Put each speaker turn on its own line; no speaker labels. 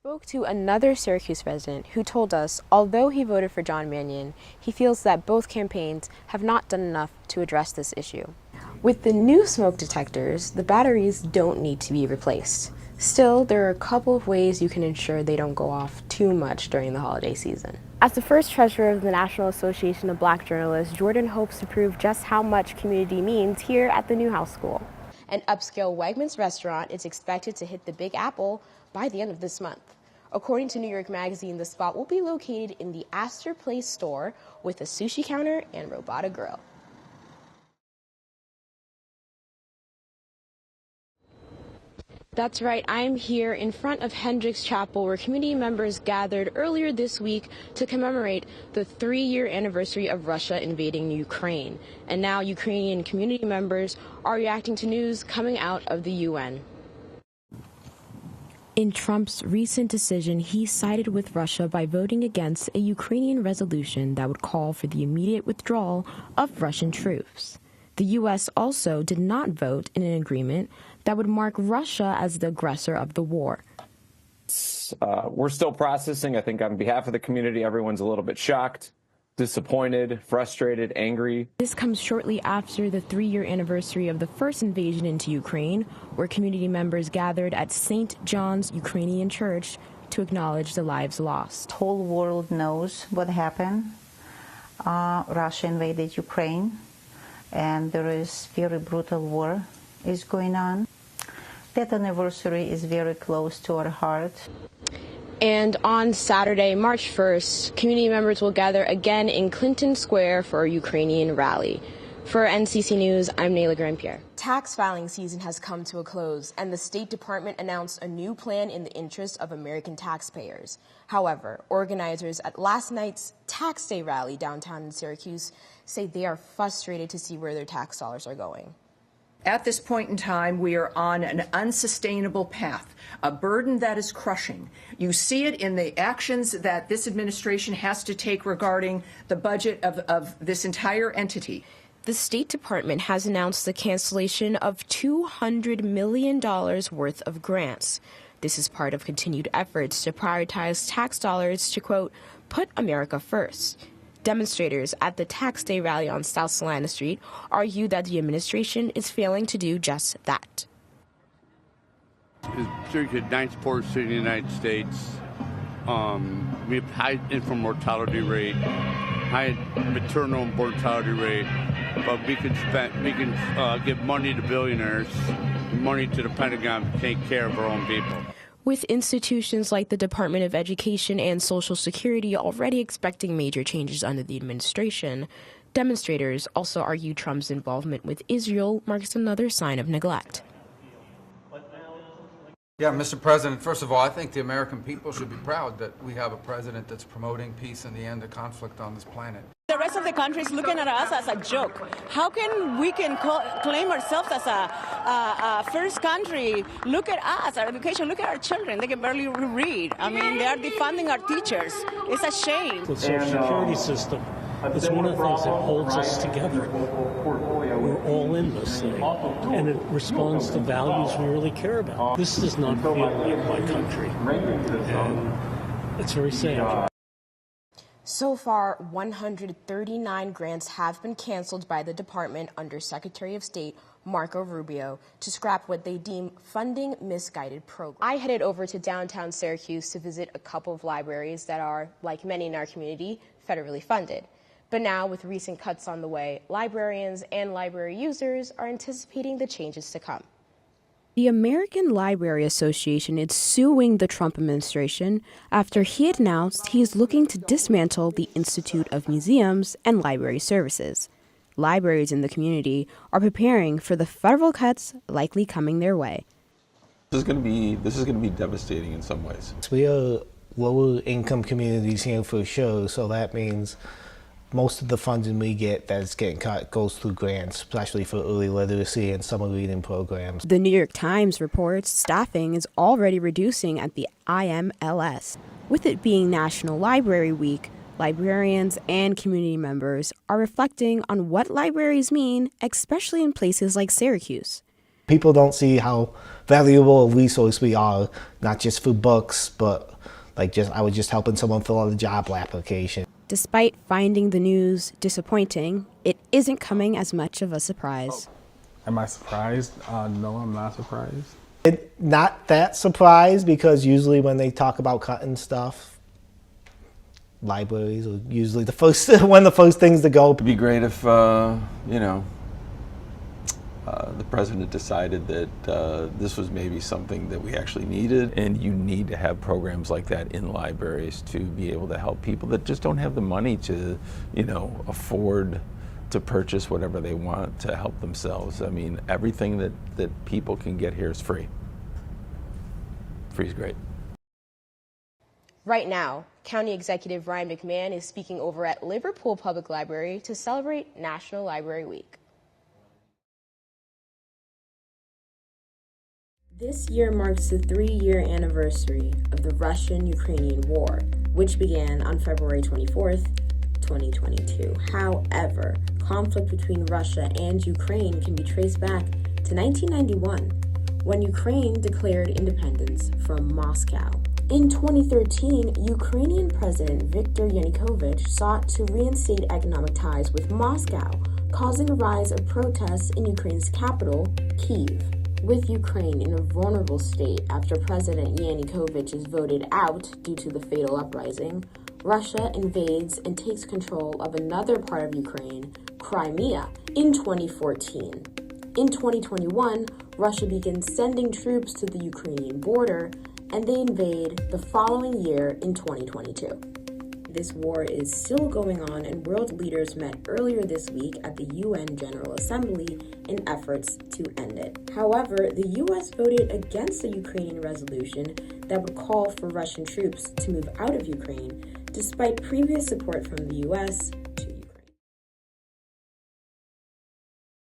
Spoke to another Syracuse resident who told us, although he voted for John Mannion, he feels that both campaigns have not done enough to address this issue. With the new smoke detectors, the batteries don't need to be replaced. Still, there are a couple of ways you can ensure they don't go off too much during the holiday season. As the first treasurer of the National Association of Black Journalists, Jordan hopes to prove just how much community means here at the Newhouse School. An upscale Wegmans restaurant is expected to hit the Big Apple by the end of this month. According to New York Magazine, the spot will be located in the Astor Place store with a sushi counter and robota grill. That's right, I'm here in front of Hendricks Chapel where community members gathered earlier this week to commemorate the 3-year anniversary of Russia invading Ukraine. And now Ukrainian community members are reacting to news coming out of the UN. In Trump's recent decision, he sided with Russia by voting against a Ukrainian resolution that would call for the immediate withdrawal of Russian troops. The U.S. also did not vote in an agreement that would mark Russia as the aggressor of the war.
We're still processing. I think on behalf of the community, everyone's a little bit shocked, disappointed, frustrated, angry.
This comes shortly after the 3-year anniversary of the first invasion into Ukraine, where community members gathered at St. John's Ukrainian Church to acknowledge the lives lost.
The whole world knows what happened. Russia invaded Ukraine, and there is very brutal war is going on. That anniversary is very close to our heart.
And on Saturday, March 1st, community members will gather again in Clinton Square for a Ukrainian rally. For NCC News, I'm Nehilah Grand-Pierre. Tax filing season has come to a close, and the State Department announced a new plan in the interest of American taxpayers. However, organizers at last night's Tax Day rally downtown in Syracuse say they are frustrated to see where their tax dollars are going.
At this point in time, we are on an unsustainable path, a burden that is crushing. You see it in the actions that this administration has to take regarding the budget of this entire entity.
The State Department has announced the cancellation of $200 million worth of grants. This is part of continued efforts to prioritize tax dollars to, quote, put America first. Demonstrators at the Tax Day rally on South Salina Street argue that the administration is failing to do just that.
Syracuse is the ninth poorest city in the United States. We have high infant mortality rate, high maternal mortality rate, but we can give money to billionaires, money to the Pentagon to take care of our own people.
With institutions like the Department of Education and Social Security already expecting major changes under the administration, demonstrators also argue Trump's involvement with Israel marks another sign of neglect.
Yeah, Mr. President, first of all, I think the American people should be proud that we have a president that's promoting peace and the end of conflict on this planet.
The rest of the country is looking at us as a joke. How can we claim ourselves as a first country? Look at us, our education, look at our children. They can barely read. I mean, they are defunding our teachers. It's a shame.
The Social Security system is one of the things that holds us together. We're all in this thing, and it responds to values we really care about. This does not feel like my country, and it's very sad.
So far, 139 grants have been canceled by the department under Secretary of State Marco Rubio to scrap what they deem funding misguided programs. I headed over to downtown Syracuse to visit a couple of libraries that are, like many in our community, federally funded. But now, with recent cuts on the way, librarians and library users are anticipating the changes to come. The American Library Association is suing the Trump administration after he announced he is looking to dismantle the Institute of Museums and Library Services. Libraries in the community are preparing for the federal cuts likely coming their way.
This is going to be devastating in some ways.
We are lower income communities here for sure, so that means most of the funding we get that's getting cut goes through grants, especially for early literacy and summer reading programs.
The New York Times reports staffing is already reducing at the IMLS. With it being National Library Week, librarians and community members are reflecting on what libraries mean, especially in places like Syracuse.
People don't see how valuable a resource we are, not just for books, but I was just helping someone fill out a job application.
Despite finding the news disappointing, it isn't coming as much of a surprise.
Am I surprised? No, I'm not surprised.
Not that surprised, because usually when they talk about cutting stuff, libraries are usually one of the first things to go.
It'd be great if, the president decided that this was maybe something that we actually needed. And you need to have programs like that in libraries to be able to help people that just don't have the money to, afford to purchase whatever they want to help themselves. I mean, everything that people can get here is free. Free is great.
Right now, County Executive Ryan McMahon is speaking over at Liverpool Public Library to celebrate National Library Week. This year marks the 3-year anniversary of the Russian-Ukrainian War, which began on February 24th, 2022. However, conflict between Russia and Ukraine can be traced back to 1991, when Ukraine declared independence from Moscow. In 2013, Ukrainian President Viktor Yanukovych sought to reinstate economic ties with Moscow, causing a rise of protests in Ukraine's capital, Kyiv. With Ukraine in a vulnerable state after President Yanukovych is voted out due to the fatal uprising, Russia invades and takes control of another part of Ukraine, Crimea, in 2014. In 2021, Russia begins sending troops to the Ukrainian border, and they invade the following year in 2022. This war is still going on, and world leaders met earlier this week at the UN General Assembly in efforts to end it. However, the US voted against the Ukrainian resolution that would call for Russian troops to move out of Ukraine, despite previous support from the US,